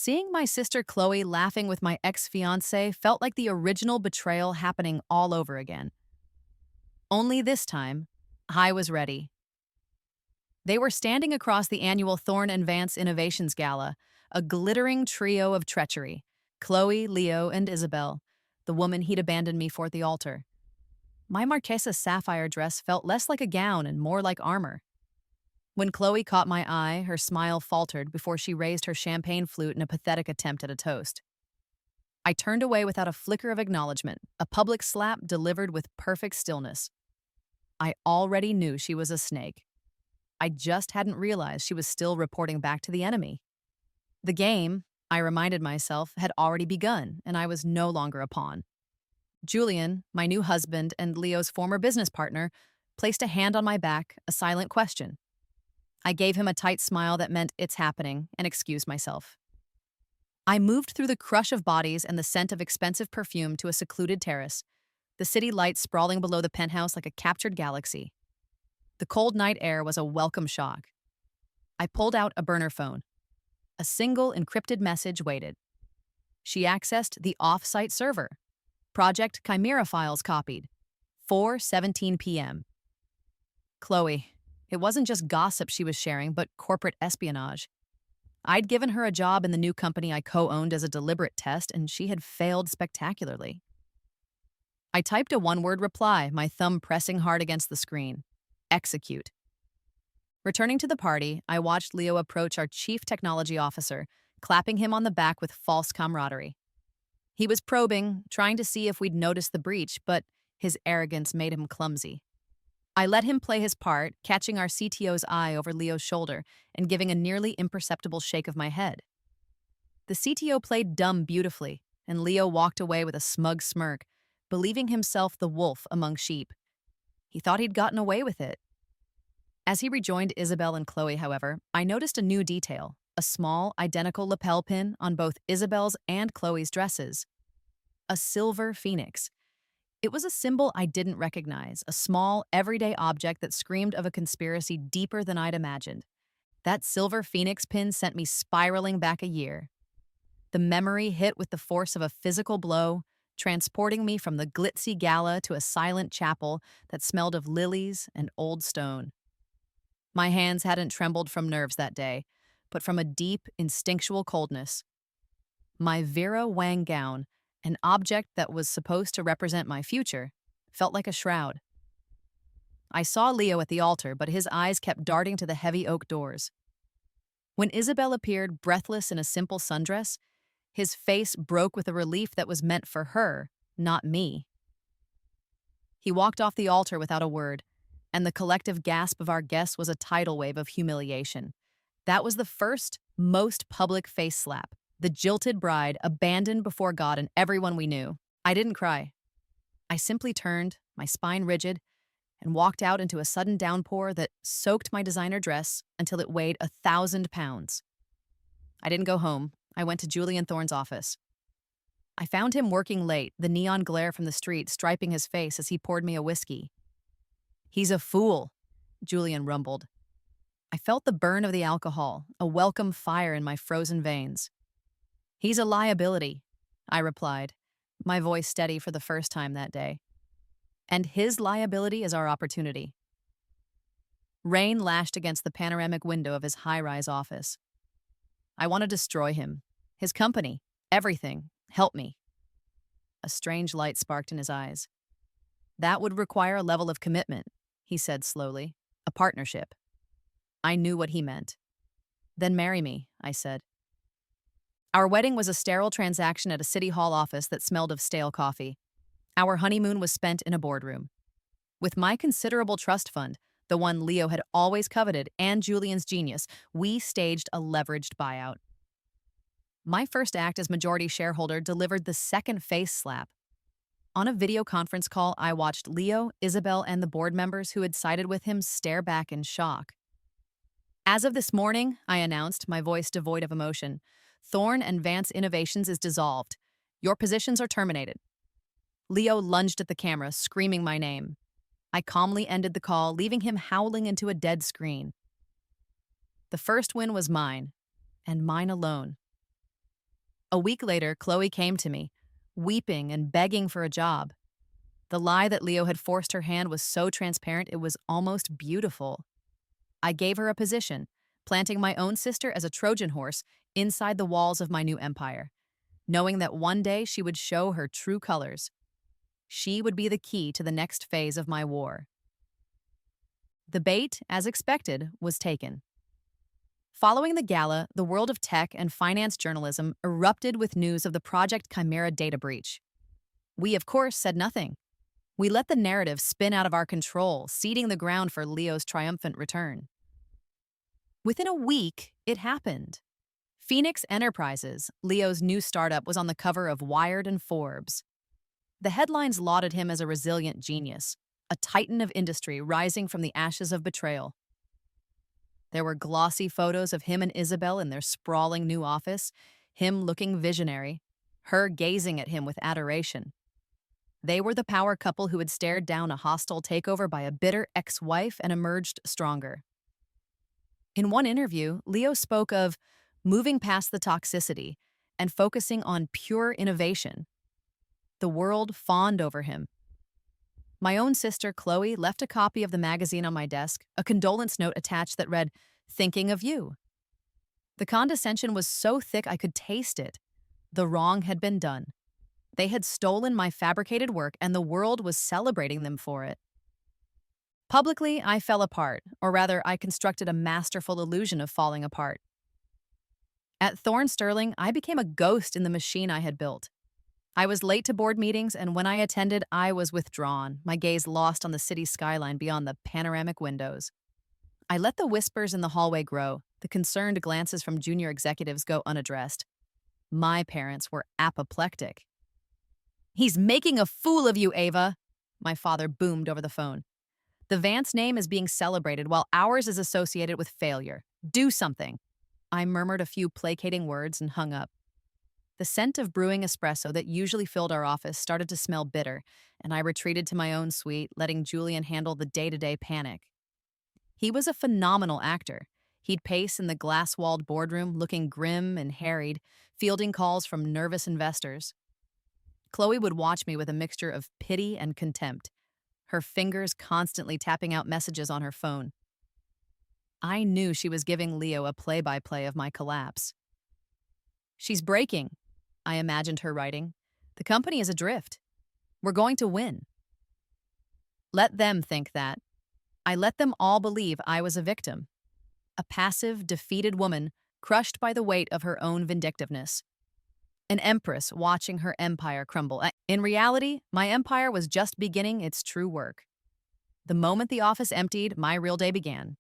Seeing my sister Chloe laughing with my ex-fiancé felt like the original betrayal happening all over again. Only this time, I was ready. They were standing across the annual Thorne and Vance Innovations Gala, a glittering trio of treachery: Chloe, Leo, and Isabel, the woman he'd abandoned me for at the altar. My Marquesa sapphire dress felt less like a gown and more like armor. When Chloe caught my eye, her smile faltered before she raised her champagne flute in a pathetic attempt at a toast. I turned away without a flicker of acknowledgement, a public slap delivered with perfect stillness. I already knew she was a snake. I just hadn't realized she was still reporting back to the enemy. The game, I reminded myself, had already begun, and I was no longer a pawn. Julian, my new husband and Leo's former business partner, placed a hand on my back, a silent question. I gave him a tight smile that meant it's happening and excused myself. I moved through the crush of bodies and the scent of expensive perfume to a secluded terrace, the city lights sprawling below the penthouse like a captured galaxy. The cold night air was a welcome shock. I pulled out a burner phone. A single encrypted message waited. She accessed the off-site server. Project Chimera files copied. 4:17 p.m. Chloe. It wasn't just gossip she was sharing, but corporate espionage. I'd given her a job in the new company I co-owned as a deliberate test, and she had failed spectacularly. I typed a one-word reply, my thumb pressing hard against the screen. Execute. Returning to the party, I watched Leo approach our chief technology officer, clapping him on the back with false camaraderie. He was probing, trying to see if we'd noticed the breach, but his arrogance made him clumsy. I let him play his part, catching our CTO's eye over Leo's shoulder and giving a nearly imperceptible shake of my head. The CTO played dumb beautifully, and Leo walked away with a smug smirk, believing himself the wolf among sheep. He thought he'd gotten away with it. As he rejoined Isabel and Chloe, however, I noticed a new detail: a small, identical lapel pin on both Isabel's and Chloe's dresses. A silver phoenix. It was a symbol I didn't recognize, a small, everyday object that screamed of a conspiracy deeper than I'd imagined. That silver phoenix pin sent me spiraling back a year. The memory hit with the force of a physical blow, transporting me from the glitzy gala to a silent chapel that smelled of lilies and old stone. My hands hadn't trembled from nerves that day, but from a deep, instinctual coldness. My Vera Wang gown, an object that was supposed to represent my future, felt like a shroud. I saw Leo at the altar, but his eyes kept darting to the heavy oak doors. When Isabel appeared, breathless in a simple sundress, his face broke with a relief that was meant for her, not me. He walked off the altar without a word, and the collective gasp of our guests was a tidal wave of humiliation. That was the first, most public face slap. The jilted bride abandoned before God and everyone we knew. I didn't cry. I simply turned, my spine rigid, and walked out into a sudden downpour that soaked my designer dress until it weighed 1,000 pounds. I didn't go home. I went to Julian Thorne's office. I found him working late, the neon glare from the street striping his face as he poured me a whiskey. "He's a fool," Julian rumbled. I felt the burn of the alcohol, a welcome fire in my frozen veins. "He's a liability," I replied, my voice steady for the first time that day. "And his liability is our opportunity." Rain lashed against the panoramic window of his high-rise office. "I want to destroy him. His company. Everything. Help me." A strange light sparked in his eyes. "That would require a level of commitment," he said slowly. "A partnership." I knew what he meant. "Then marry me," I said. Our wedding was a sterile transaction at a city hall office that smelled of stale coffee. Our honeymoon was spent in a boardroom. With my considerable trust fund, the one Leo had always coveted, and Julian's genius, we staged a leveraged buyout. My first act as majority shareholder delivered the second face slap. On a video conference call, I watched Leo, Isabel, and the board members who had sided with him stare back in shock. "As of this morning," I announced, my voice devoid of emotion, "Thorne and Vance Innovations is dissolved. Your positions are terminated." Leo lunged at the camera, screaming my name. I calmly ended the call, leaving him howling into a dead screen. The first win was mine, and mine alone. A week later, Chloe came to me, weeping and begging for a job. The lie that Leo had forced her hand was so transparent it was almost beautiful. I gave her a position, planting my own sister as a Trojan horse inside the walls of my new empire, knowing that one day she would show her true colors. She would be the key to the next phase of my war. The bait, as expected, was taken. Following the gala, the world of tech and finance journalism erupted with news of the Project Chimera data breach. We, of course, said nothing. We let the narrative spin out of our control, seeding the ground for Leo's triumphant return. Within a week, it happened. Phoenix Enterprises, Leo's new startup, was on the cover of Wired and Forbes. The headlines lauded him as a resilient genius, a titan of industry rising from the ashes of betrayal. There were glossy photos of him and Isabel in their sprawling new office, him looking visionary, her gazing at him with adoration. They were the power couple who had stared down a hostile takeover by a bitter ex-wife and emerged stronger. In one interview, Leo spoke of moving past the toxicity and focusing on pure innovation. The world fawned over him. My own sister, Chloe, left a copy of the magazine on my desk, a condolence note attached that read, "Thinking of you." The condescension was so thick I could taste it. The wrong had been done. They had stolen my fabricated work, and the world was celebrating them for it. Publicly, I fell apart, or rather, I constructed a masterful illusion of falling apart. At Thorne Sterling, I became a ghost in the machine I had built. I was late to board meetings, and when I attended, I was withdrawn, my gaze lost on the city skyline beyond the panoramic windows. I let the whispers in the hallway grow, the concerned glances from junior executives go unaddressed. My parents were apoplectic. "He's making a fool of you, Ava," my father boomed over the phone. "The Vance name is being celebrated while ours is associated with failure. Do something." I murmured a few placating words and hung up. The scent of brewing espresso that usually filled our office started to smell bitter, and I retreated to my own suite, letting Julian handle the day-to-day panic. He was a phenomenal actor. He'd pace in the glass-walled boardroom, looking grim and harried, fielding calls from nervous investors. Chloe would watch me with a mixture of pity and contempt, her fingers constantly tapping out messages on her phone. I knew she was giving Leo a play-by-play of my collapse. "She's breaking," I imagined her writing. "The company is adrift. We're going to win." Let them think that. I let them all believe I was a victim. A passive, defeated woman, crushed by the weight of her own vindictiveness. An empress watching her empire crumble. In reality, my empire was just beginning its true work. The moment the office emptied, my real day began.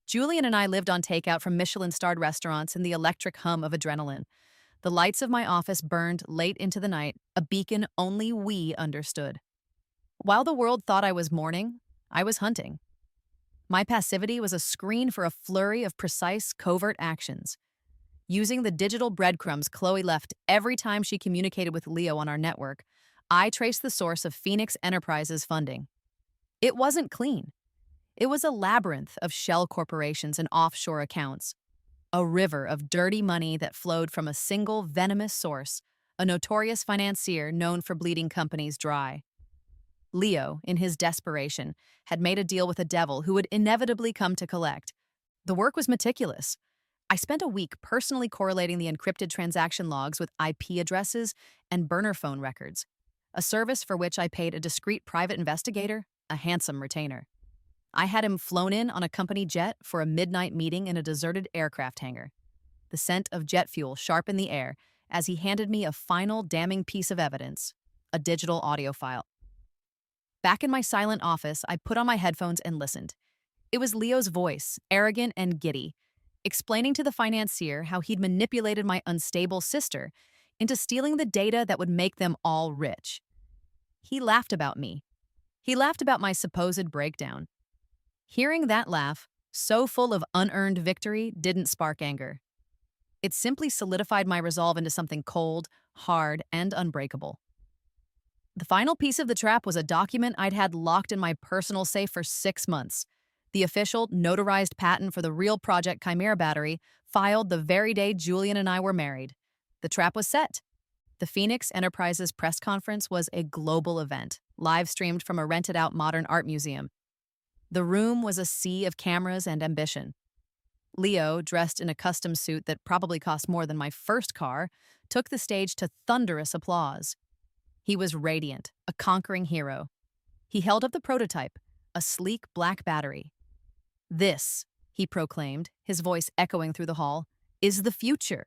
Julian and I lived on takeout from Michelin-starred restaurants in the electric hum of adrenaline. The lights of my office burned late into the night, a beacon only we understood. While the world thought I was mourning, I was hunting. My passivity was a screen for a flurry of precise, covert actions. Using the digital breadcrumbs Chloe left every time she communicated with Leo on our network, I traced the source of Phoenix Enterprises' funding. It wasn't clean. It was a labyrinth of shell corporations and offshore accounts. A river of dirty money that flowed from a single venomous source, a notorious financier known for bleeding companies dry. Leo, in his desperation, had made a deal with a devil who would inevitably come to collect. The work was meticulous. I spent a week personally correlating the encrypted transaction logs with IP addresses and burner phone records, a service for which I paid a discreet private investigator a handsome retainer. I had him flown in on a company jet for a midnight meeting in a deserted aircraft hangar. The scent of jet fuel sharp in the air as he handed me a final damning piece of evidence, a digital audio file. Back in my silent office, I put on my headphones and listened. It was Leo's voice, arrogant and giddy, explaining to the financier how he'd manipulated my unstable sister into stealing the data that would make them all rich. He laughed about me. He laughed about my supposed breakdown. Hearing that laugh, so full of unearned victory, didn't spark anger. It simply solidified my resolve into something cold, hard, and unbreakable. The final piece of the trap was a document I'd had locked in my personal safe for 6 months. The official, notarized patent for the real Project Chimera battery, filed the very day Julian and I were married. The trap was set. The Phoenix Enterprises press conference was a global event, live streamed from a rented out modern art museum. The room was a sea of cameras and ambition. Leo, dressed in a custom suit that probably cost more than my first car, took the stage to thunderous applause. He was radiant, a conquering hero. He held up the prototype, a sleek black battery. "This," he proclaimed, his voice echoing through the hall, "is the future."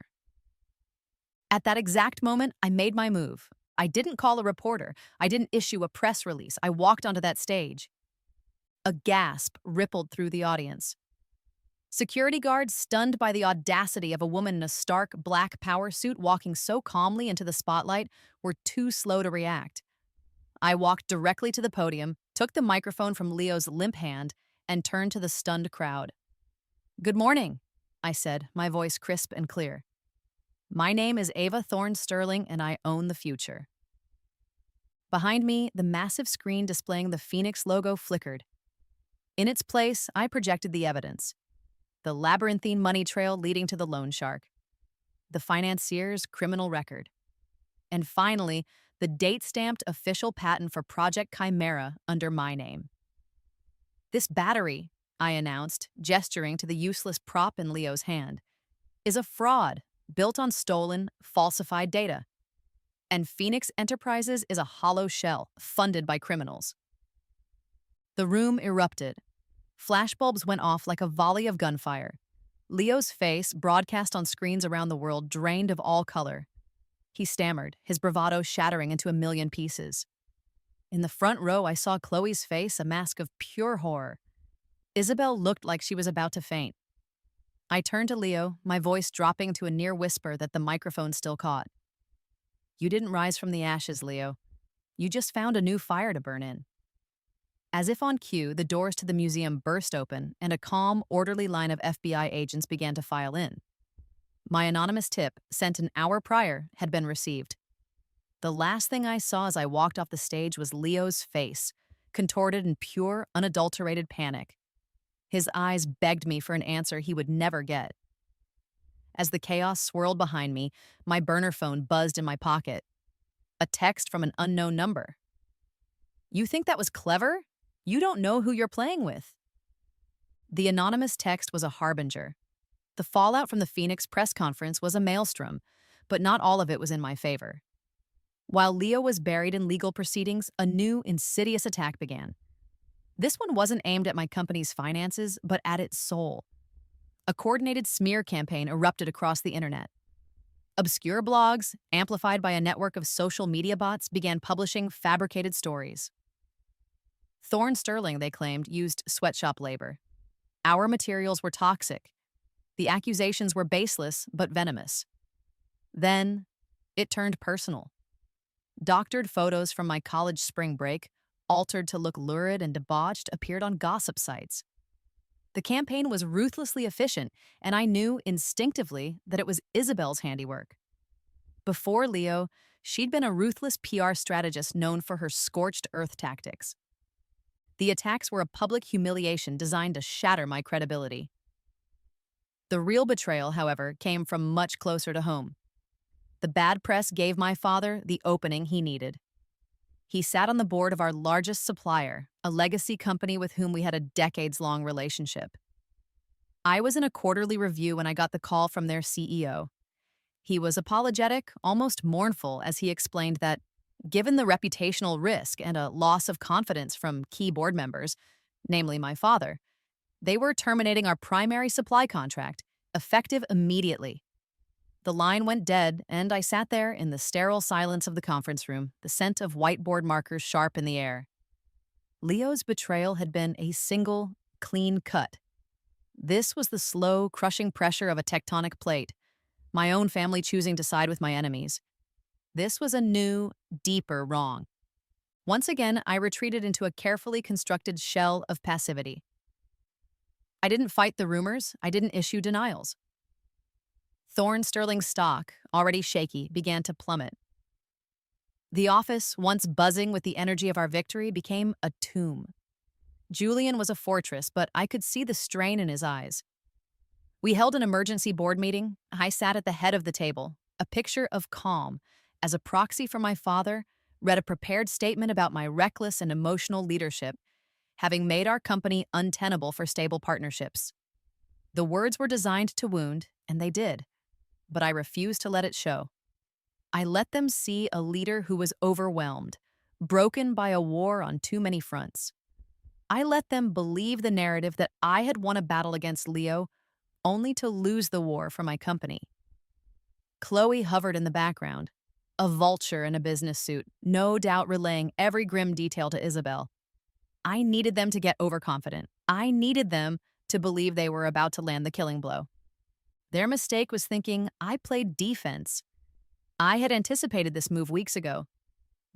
At that exact moment, I made my move. I didn't call a reporter. I didn't issue a press release. I walked onto that stage. A gasp rippled through the audience. Security guards, stunned by the audacity of a woman in a stark black power suit walking so calmly into the spotlight, were too slow to react. I walked directly to the podium, took the microphone from Leo's limp hand, and turned to the stunned crowd. "Good morning," I said, my voice crisp and clear. "My name is Ava Thorne Sterling, and I own the future." Behind me, the massive screen displaying the Phoenix logo flickered. In its place, I projected the evidence. The labyrinthine money trail leading to the loan shark. The financier's criminal record. And finally, the date-stamped official patent for Project Chimera under my name. "This battery," I announced, gesturing to the useless prop in Leo's hand, "is a fraud built on stolen, falsified data. And Phoenix Enterprises is a hollow shell funded by criminals." The room erupted. Flashbulbs went off like a volley of gunfire. Leo's face, broadcast on screens around the world, drained of all color. He stammered, his bravado shattering into a million pieces. In the front row, I saw Chloe's face, a mask of pure horror. Isabel looked like she was about to faint. I turned to Leo, my voice dropping to a near whisper that the microphone still caught. "You didn't rise from the ashes, Leo. You just found a new fire to burn in." As if on cue, the doors to the museum burst open, and a calm, orderly line of FBI agents began to file in. My anonymous tip, sent an hour prior, had been received. The last thing I saw as I walked off the stage was Leo's face, contorted in pure, unadulterated panic. His eyes begged me for an answer he would never get. As the chaos swirled behind me, my burner phone buzzed in my pocket. A text from an unknown number. "You think that was clever? You don't know who you're playing with." The anonymous text was a harbinger. The fallout from the Phoenix press conference was a maelstrom, but not all of it was in my favor. While Leo was buried in legal proceedings, a new, insidious attack began. This one wasn't aimed at my company's finances, but at its soul. A coordinated smear campaign erupted across the internet. Obscure blogs, amplified by a network of social media bots, began publishing fabricated stories. Thorne Sterling, they claimed, used sweatshop labor. Our materials were toxic. The accusations were baseless but venomous. Then, it turned personal. Doctored photos from my college spring break, altered to look lurid and debauched, appeared on gossip sites. The campaign was ruthlessly efficient, and I knew instinctively that it was Isabel's handiwork. Before Leo, she'd been a ruthless PR strategist known for her scorched earth tactics. The attacks were a public humiliation designed to shatter my credibility. The real betrayal, however, came from much closer to home. The bad press gave my father the opening he needed. He sat on the board of our largest supplier, a legacy company with whom we had a decades-long relationship. I was in a quarterly review when I got the call from their CEO. He was apologetic, almost mournful, as he explained that, given the reputational risk and a loss of confidence from key board members, namely my father, they were terminating our primary supply contract, effective immediately. The line went dead, and I sat there in the sterile silence of the conference room, the scent of whiteboard markers sharp in the air. Leo's betrayal had been a single, clean cut. This was the slow, crushing pressure of a tectonic plate, my own family choosing to side with my enemies. This was a new, deeper wrong. Once again, I retreated into a carefully constructed shell of passivity. I didn't fight the rumors. I didn't issue denials. Thorne Sterling's stock, already shaky, began to plummet. The office, once buzzing with the energy of our victory, became a tomb. Julian was a fortress, but I could see the strain in his eyes. We held an emergency board meeting. I sat at the head of the table, a picture of calm, as a proxy for my father, read a prepared statement about my reckless and emotional leadership, having made our company untenable for stable partnerships. The words were designed to wound, and they did, but I refused to let it show. I let them see a leader who was overwhelmed, broken by a war on too many fronts. I let them believe the narrative that I had won a battle against Leo only to lose the war for my company. Chloe hovered in the background, a vulture in a business suit, no doubt relaying every grim detail to Isabel. I needed them to get overconfident. I needed them to believe they were about to land the killing blow. Their mistake was thinking I played defense. I had anticipated this move weeks ago.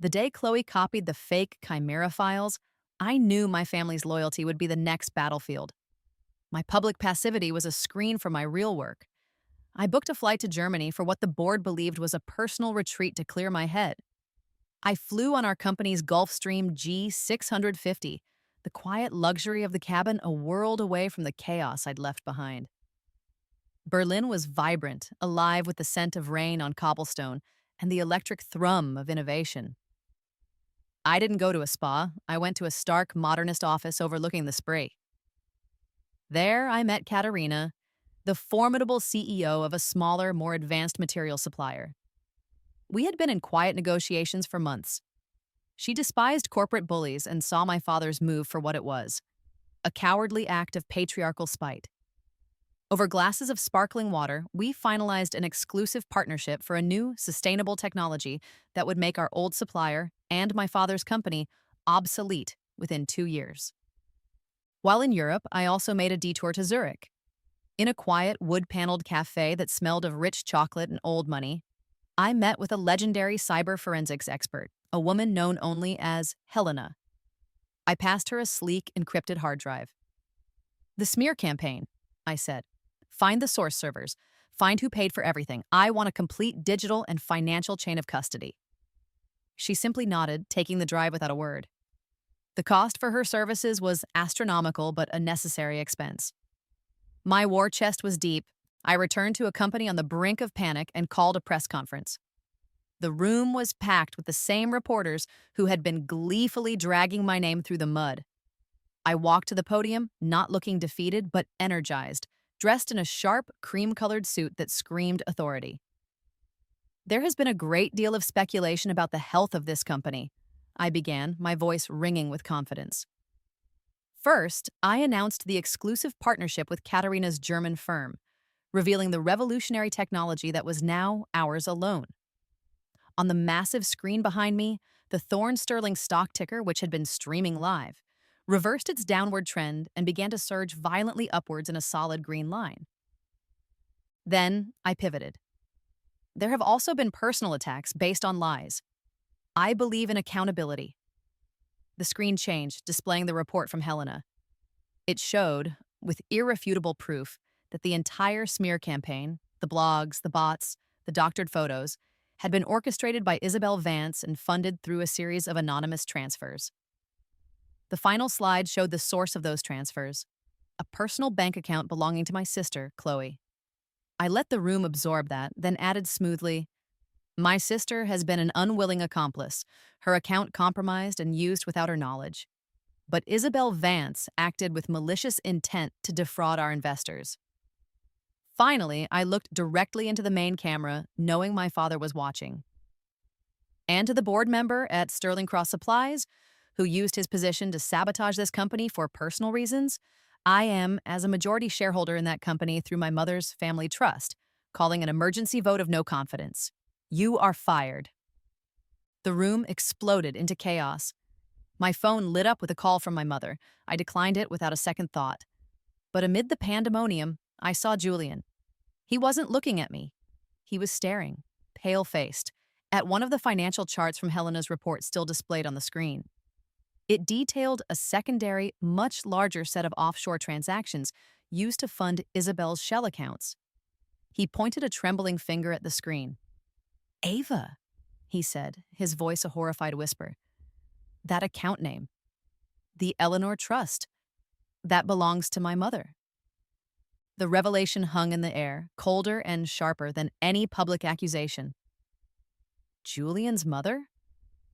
The day Chloe copied the fake Chimera files, I knew my family's loyalty would be the next battlefield. My public passivity was a screen for my real work. I booked a flight to Germany for what the board believed was a personal retreat to clear my head. I flew on our company's Gulfstream G650, the quiet luxury of the cabin a world away from the chaos I'd left behind. Berlin was vibrant, alive with the scent of rain on cobblestone and the electric thrum of innovation. I didn't go to a spa. I went to a stark modernist office overlooking the Spree. There I met Katerina, the formidable CEO of a smaller, more advanced material supplier. We had been in quiet negotiations for months. She despised corporate bullies and saw my father's move for what it was, a cowardly act of patriarchal spite. Over glasses of sparkling water, we finalized an exclusive partnership for a new, sustainable technology that would make our old supplier and my father's company obsolete within 2 years. While in Europe, I also made a detour to Zurich. In a quiet, wood-paneled cafe that smelled of rich chocolate and old money, I met with a legendary cyber forensics expert, a woman known only as Helena. I passed her a sleek, encrypted hard drive. "The smear campaign," I said. "Find the source servers. Find who paid for everything. I want a complete digital and financial chain of custody." She simply nodded, taking the drive without a word. The cost for her services was astronomical but a necessary expense. My war chest was deep. I returned to a company on the brink of panic and called a press conference. The room was packed with the same reporters who had been gleefully dragging my name through the mud. I walked to the podium, not looking defeated, but energized, dressed in a sharp, cream-colored suit that screamed authority. "There has been a great deal of speculation about the health of this company," I began, my voice ringing with confidence. First, I announced the exclusive partnership with Katerina's German firm, revealing the revolutionary technology that was now ours alone. On the massive screen behind me, the Thorne Sterling stock ticker, which had been streaming live, reversed its downward trend and began to surge violently upwards in a solid green line. Then I pivoted. "There have also been personal attacks based on lies. I believe in accountability." The screen changed, displaying the report from Helena. It showed, with irrefutable proof, that the entire smear campaign, the blogs, the bots, the doctored photos, had been orchestrated by Isabel Vance and funded through a series of anonymous transfers. The final slide showed the source of those transfers, a personal bank account belonging to my sister, Chloe. I let the room absorb that, then added smoothly, "My sister has been an unwilling accomplice, her account compromised and used without her knowledge. But Isabel Vance acted with malicious intent to defraud our investors." Finally, I looked directly into the main camera, knowing my father was watching. "And to the board member at Sterling Cross Supplies, who used his position to sabotage this company for personal reasons, I am, as a majority shareholder in that company through my mother's family trust, calling an emergency vote of no confidence. You are fired." The room exploded into chaos. My phone lit up with a call from my mother. I declined it without a second thought. But amid the pandemonium, I saw Julian. He wasn't looking at me. He was staring, pale-faced, at one of the financial charts from Helena's report still displayed on the screen. It detailed a secondary, much larger set of offshore transactions used to fund Isabel's shell accounts. He pointed a trembling finger at the screen. "Ava," he said, his voice a horrified whisper. "That account name. The Eleanor Trust. That belongs to my mother." The revelation hung in the air, colder and sharper than any public accusation. Julian's mother?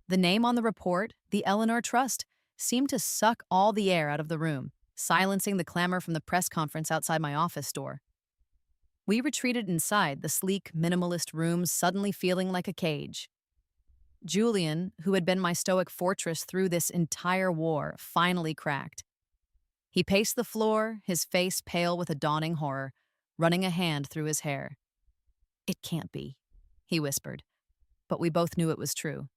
The name on the report, the Eleanor Trust, seemed to suck all the air out of the room, silencing the clamor from the press conference outside my office door. We retreated inside, the sleek, minimalist room suddenly feeling like a cage. Julian, who had been my stoic fortress through this entire war, finally cracked. He paced the floor, his face pale with a dawning horror, running a hand through his hair. "It can't be," he whispered, but we both knew it was true.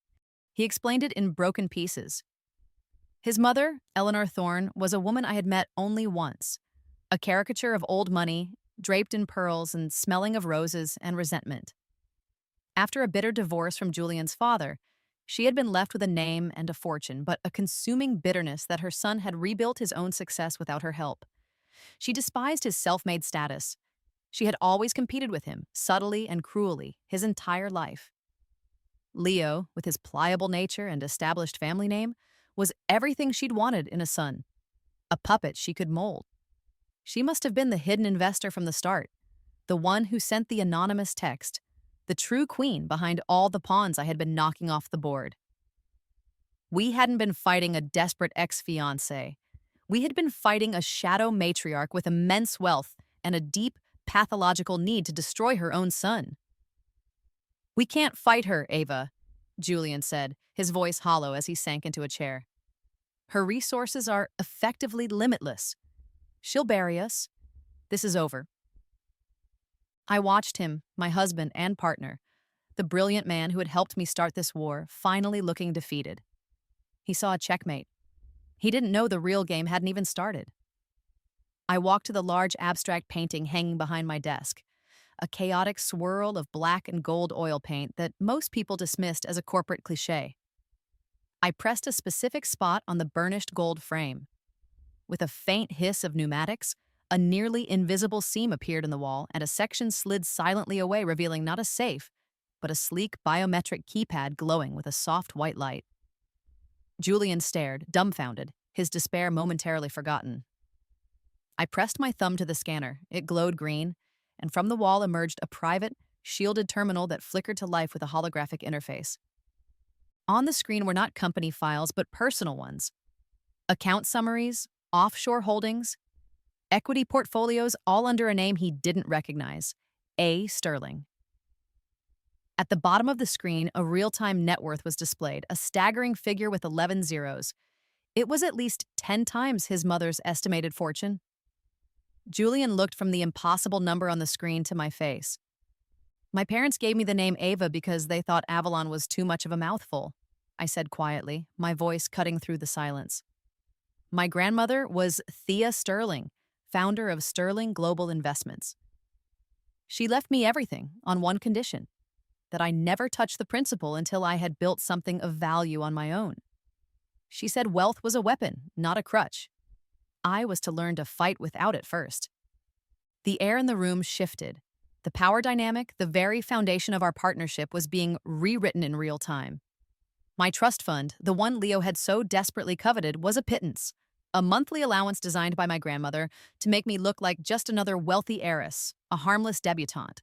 He explained it in broken pieces. His mother, Eleanor Thorne, was a woman I had met only once, a caricature of old money, draped in pearls and smelling of roses and resentment. After a bitter divorce from Julian's father, she had been left with a name and a fortune, but a consuming bitterness that her son had rebuilt his own success without her help. She despised his self-made status. She had always competed with him, subtly and cruelly, his entire life. Leo, with his pliable nature and established family name, was everything she'd wanted in a son. A puppet she could mold. She must have been the hidden investor from the start, the one who sent the anonymous text, the true queen behind all the pawns I had been knocking off the board. We hadn't been fighting a desperate ex-fiancé. We had been fighting a shadow matriarch with immense wealth and a deep, pathological need to destroy her own son. "We can't fight her, Ava," Julian said, his voice hollow as he sank into a chair. "Her resources are effectively limitless. She'll bury us. This is over." I watched him, my husband and partner, the brilliant man who had helped me start this war, finally looking defeated. He saw a checkmate. He didn't know the real game hadn't even started. I walked to the large abstract painting hanging behind my desk, a chaotic swirl of black and gold oil paint that most people dismissed as a corporate cliché. I pressed a specific spot on the burnished gold frame. With a faint hiss of pneumatics, a nearly invisible seam appeared in the wall, and a section slid silently away, revealing not a safe, but a sleek biometric keypad glowing with a soft white light. Julian stared, dumbfounded, his despair momentarily forgotten. I pressed my thumb to the scanner. It glowed green, and from the wall emerged a private, shielded terminal that flickered to life with a holographic interface. On the screen were not company files, but personal ones. Account summaries, offshore holdings, equity portfolios, all under a name he didn't recognize, A. Sterling. At the bottom of the screen, a real-time net worth was displayed, a staggering figure with 11 zeros. It was at least 10 times his mother's estimated fortune. Julian looked from the impossible number on the screen to my face. "My parents gave me the name Ava because they thought Avalon was too much of a mouthful," I said quietly, my voice cutting through the silence. "My grandmother was Thea Sterling, founder of Sterling Global Investments. She left me everything on one condition, that I never touch the principal until I had built something of value on my own. She said wealth was a weapon, not a crutch. I was to learn to fight without it first." The air in the room shifted. The power dynamic, the very foundation of our partnership, was being rewritten in real time. My trust fund, the one Leo had so desperately coveted, was a pittance, a monthly allowance designed by my grandmother to make me look like just another wealthy heiress, a harmless debutante.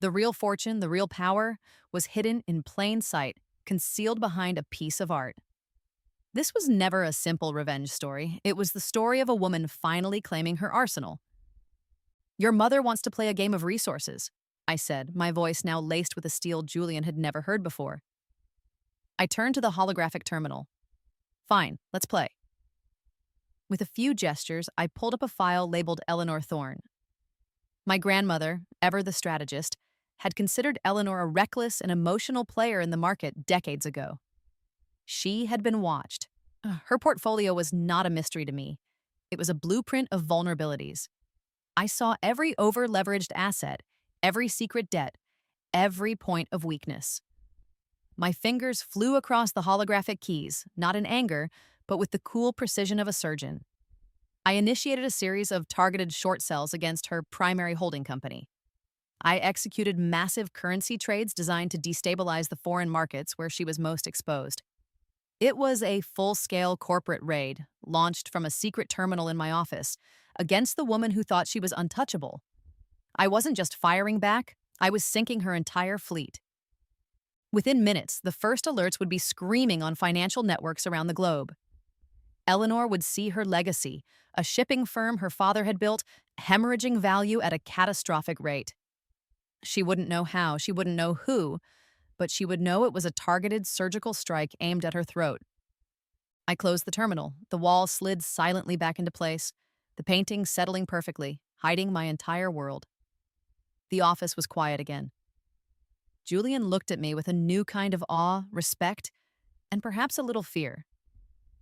The real fortune, the real power, was hidden in plain sight, concealed behind a piece of art. This was never a simple revenge story. It was the story of a woman finally claiming her arsenal. "Your mother wants to play a game of resources," I said, my voice now laced with a steel Julian had never heard before. I turned to the holographic terminal. "Fine, let's play." With a few gestures, I pulled up a file labeled Eleanor Thorne. My grandmother, ever the strategist, had considered Eleanor a reckless and emotional player in the market decades ago. She had been watched. Her portfolio was not a mystery to me. It was a blueprint of vulnerabilities. I saw every over-leveraged asset, every secret debt, every point of weakness. My fingers flew across the holographic keys, not in anger, but with the cool precision of a surgeon. I initiated a series of targeted short sells against her primary holding company. I executed massive currency trades designed to destabilize the foreign markets where she was most exposed. It was a full-scale corporate raid, launched from a secret terminal in my office, against the woman who thought she was untouchable. I wasn't just firing back, I was sinking her entire fleet. Within minutes, the first alerts would be screaming on financial networks around the globe. Eleanor would see her legacy, a shipping firm her father had built, hemorrhaging value at a catastrophic rate. She wouldn't know how, she wouldn't know who, but she would know it was a targeted surgical strike aimed at her throat. I closed the terminal. The wall slid silently back into place, the painting settling perfectly, hiding my entire world. The office was quiet again. Julian looked at me with a new kind of awe, respect, and perhaps a little fear.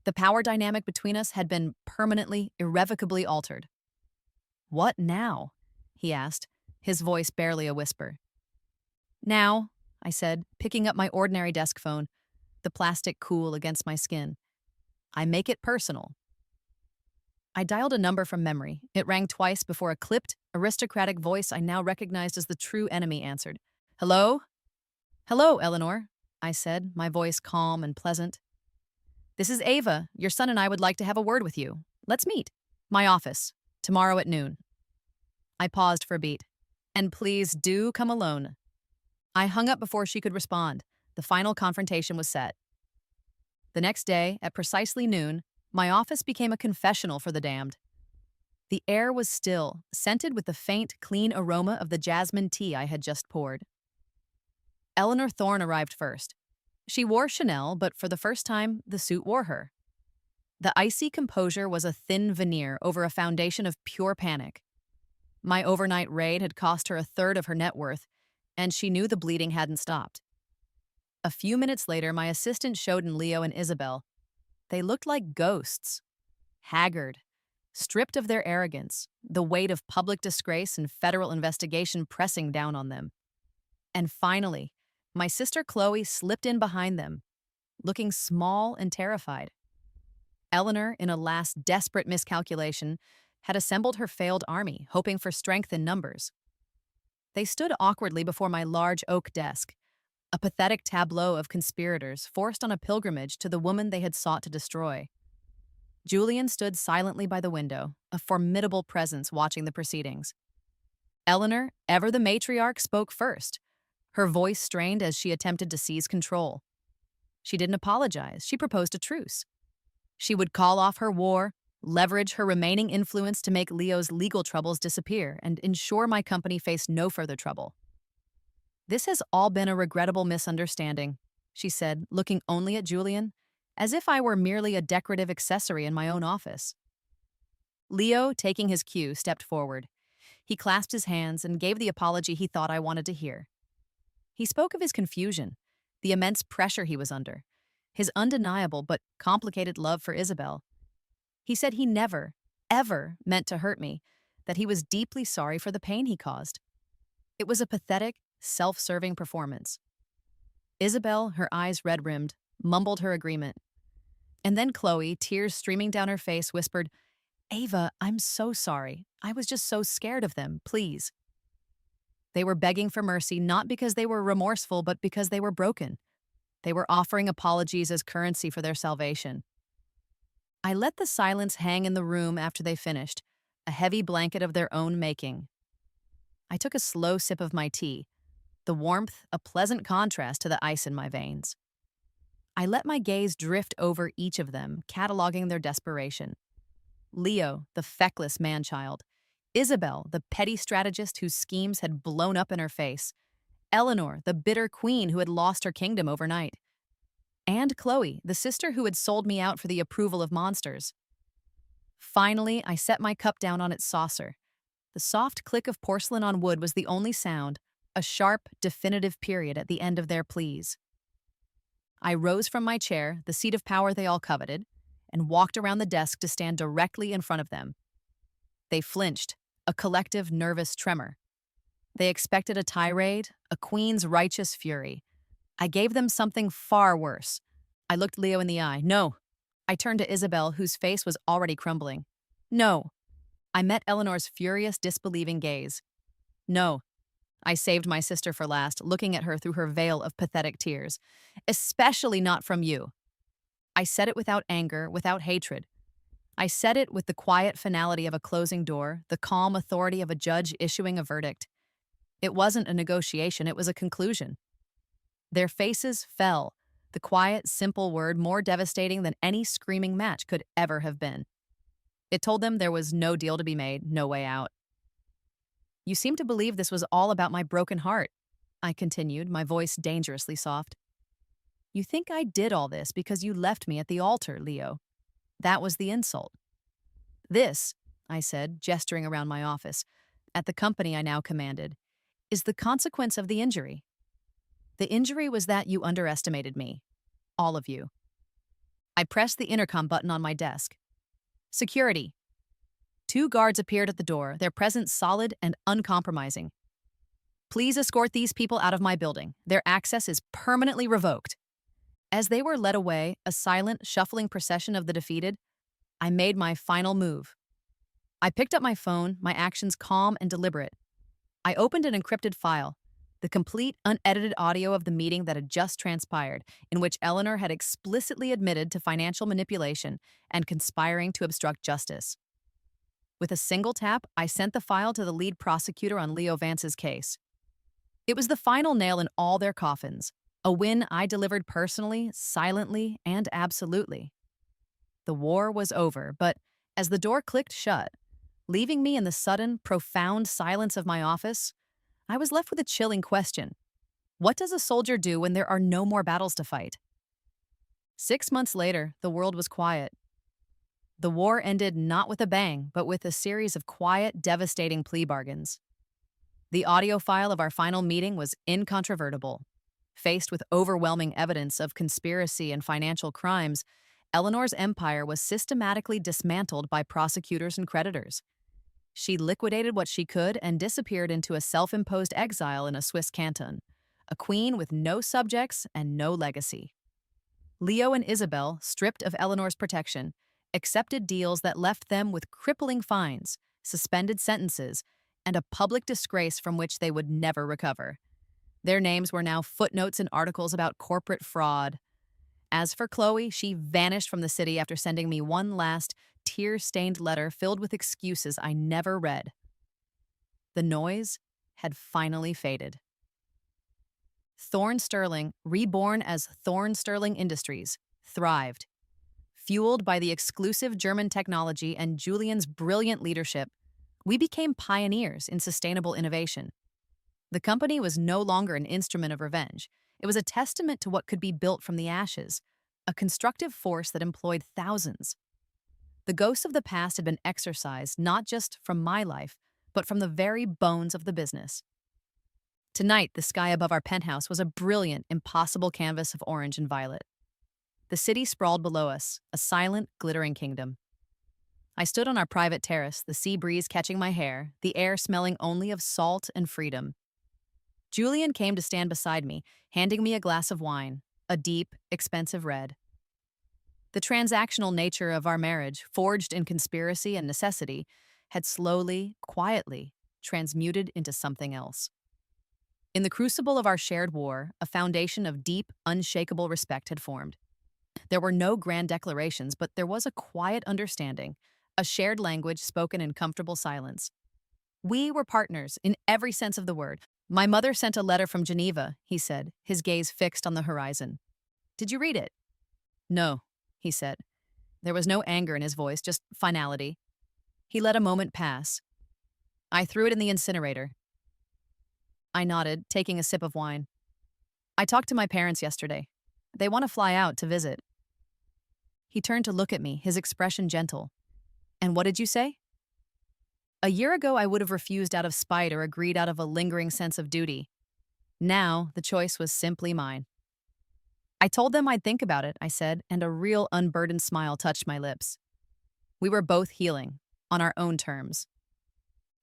The power dynamic between us had been permanently, irrevocably altered. "What now?" he asked, his voice barely a whisper. "Now," I said, picking up my ordinary desk phone, the plastic cool against my skin. "I make it personal." I dialed a number from memory. It rang twice before a clipped, aristocratic voice I now recognized as the true enemy answered. "Hello?" "Hello, Eleanor," I said, my voice calm and pleasant. "This is Ava. Your son and I would like to have a word with you. Let's meet. My office. Tomorrow at noon." I paused for a beat. "And please do come alone." I hung up before she could respond. The final confrontation was set. The next day, at precisely noon, my office became a confessional for the damned. The air was still, scented with the faint, clean aroma of the jasmine tea I had just poured. Eleanor Thorne arrived first. She wore Chanel, but for the first time, the suit wore her. The icy composure was a thin veneer over a foundation of pure panic. My overnight raid had cost her a third of her net worth, and she knew the bleeding hadn't stopped. A few minutes later, my assistant showed in Leo and Isabel. They looked like ghosts, haggard, stripped of their arrogance, the weight of public disgrace and federal investigation pressing down on them. And finally, my sister Chloe slipped in behind them, looking small and terrified. Eleanor, in a last desperate miscalculation, had assembled her failed army, hoping for strength in numbers. They stood awkwardly before my large oak desk, a pathetic tableau of conspirators forced on a pilgrimage to the woman they had sought to destroy. Julian stood silently by the window, a formidable presence watching the proceedings. Eleanor, ever the matriarch, spoke first, her voice strained as she attempted to seize control. She didn't apologize, she proposed a truce. She would call off her war, leverage her remaining influence to make Leo's legal troubles disappear, and ensure my company faced no further trouble. "This has all been a regrettable misunderstanding," she said, looking only at Julian, as if I were merely a decorative accessory in my own office. Leo, taking his cue, stepped forward. He clasped his hands and gave the apology he thought I wanted to hear. He spoke of his confusion, the immense pressure he was under, his undeniable but complicated love for Isabel. He said he never, ever meant to hurt me, that he was deeply sorry for the pain he caused. It was a pathetic, self-serving performance. Isabel, her eyes red-rimmed, mumbled her agreement. And then Chloe, tears streaming down her face, whispered, "Ava, I'm so sorry. I was just so scared of them, please." They were begging for mercy not because they were remorseful, but because they were broken. They were offering apologies as currency for their salvation. I let the silence hang in the room after they finished, a heavy blanket of their own making. I took a slow sip of my tea, the warmth a pleasant contrast to the ice in my veins. I let my gaze drift over each of them, cataloging their desperation. Leo, the feckless man-child. Isabel, the petty strategist whose schemes had blown up in her face. Eleanor, the bitter queen who had lost her kingdom overnight. And Chloe, the sister who had sold me out for the approval of monsters. Finally, I set my cup down on its saucer. The soft click of porcelain on wood was the only sound, a sharp, definitive period at the end of their pleas. I rose from my chair, the seat of power they all coveted, and walked around the desk to stand directly in front of them. They flinched, a collective nervous tremor. They expected a tirade, a queen's righteous fury. I gave them something far worse. I looked Leo in the eye. "No." I turned to Isabel, whose face was already crumbling. "No." I met Eleanor's furious, disbelieving gaze. "No." I saved my sister for last, looking at her through her veil of pathetic tears. "Especially not from you." I said it without anger, without hatred. I said it with the quiet finality of a closing door, the calm authority of a judge issuing a verdict. It wasn't a negotiation, it was a conclusion. Their faces fell, the quiet, simple word more devastating than any screaming match could ever have been. It told them there was no deal to be made, no way out. You seem to believe this was all about my broken heart, I continued, my voice dangerously soft. You think I did all this because you left me at the altar, Leo. That was the insult. This, I said, gesturing around my office, at the company I now commanded, is the consequence of the injury. The injury was that you underestimated me. All of you. I pressed the intercom button on my desk. Security. 2 guards appeared at the door, their presence solid and uncompromising. Please escort these people out of my building. Their access is permanently revoked. As they were led away, a silent, shuffling procession of the defeated, I made my final move. I picked up my phone, my actions calm and deliberate. I opened an encrypted file, the complete, unedited audio of the meeting that had just transpired, in which Eleanor had explicitly admitted to financial manipulation and conspiring to obstruct justice. With a single tap, I sent the file to the lead prosecutor on Leo Vance's case. It was the final nail in all their coffins, a win I delivered personally, silently, and absolutely. The war was over, but as the door clicked shut, leaving me in the sudden, profound silence of my office, I was left with a chilling question. What does a soldier do when there are no more battles to fight? 6 months later, the world was quiet. The war ended not with a bang, but with a series of quiet, devastating plea bargains. The audio file of our final meeting was incontrovertible. Faced with overwhelming evidence of conspiracy and financial crimes, Eleanor's empire was systematically dismantled by prosecutors and creditors. She liquidated what she could and disappeared into a self-imposed exile in a Swiss canton, a queen with no subjects and no legacy. Leo and Isabel, stripped of Eleanor's protection, accepted deals that left them with crippling fines, suspended sentences, and a public disgrace from which they would never recover. Their names were now footnotes in articles about corporate fraud. As for Chloe, she vanished from the city after sending me one last, tear-stained letter filled with excuses I never read. The noise had finally faded. Thorne Sterling, reborn as Thorne Sterling Industries, thrived. Fueled by the exclusive German technology and Julian's brilliant leadership, we became pioneers in sustainable innovation. The company was no longer an instrument of revenge. It was a testament to what could be built from the ashes, a constructive force that employed thousands. The ghosts of the past had been exorcised not just from my life, but from the very bones of the business. Tonight, the sky above our penthouse was a brilliant, impossible canvas of orange and violet. The city sprawled below us, a silent, glittering kingdom. I stood on our private terrace, the sea breeze catching my hair, the air smelling only of salt and freedom. Julian came to stand beside me, handing me a glass of wine, a deep, expensive red. The transactional nature of our marriage, forged in conspiracy and necessity, had slowly, quietly, transmuted into something else. In the crucible of our shared war, a foundation of deep, unshakable respect had formed. There were no grand declarations, but there was a quiet understanding, a shared language spoken in comfortable silence. We were partners in every sense of the word. My mother sent a letter from Geneva, he said, his gaze fixed on the horizon. Did you read it? No, he said. There was no anger in his voice, just finality. He let a moment pass. I threw it in the incinerator. I nodded, taking a sip of wine. I talked to my parents yesterday. They want to fly out to visit. He turned to look at me, his expression gentle. And what did you say? A year ago, I would have refused out of spite or agreed out of a lingering sense of duty. Now, the choice was simply mine. I told them I'd think about it, I said, and a real unburdened smile touched my lips. We were both healing, on our own terms.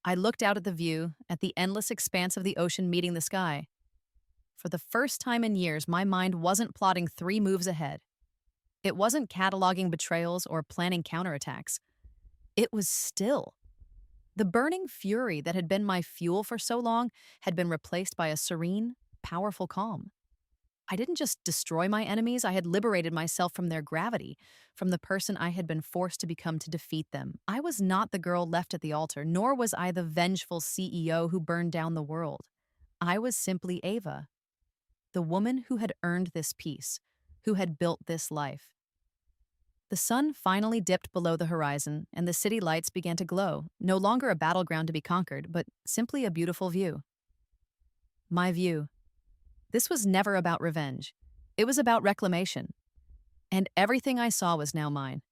I looked out at the view, at the endless expanse of the ocean meeting the sky. For the first time in years, my mind wasn't plotting 3 moves ahead. It wasn't cataloging betrayals or planning counterattacks. It was still. The burning fury that had been my fuel for so long had been replaced by a serene, powerful calm. I didn't just destroy my enemies, I had liberated myself from their gravity, from the person I had been forced to become to defeat them. I was not the girl left at the altar, nor was I the vengeful CEO who burned down the world. I was simply Ava, the woman who had earned this peace, who had built this life. The sun finally dipped below the horizon, and the city lights began to glow, no longer a battleground to be conquered, but simply a beautiful view. My view. This was never about revenge. It was about reclamation. And everything I saw was now mine.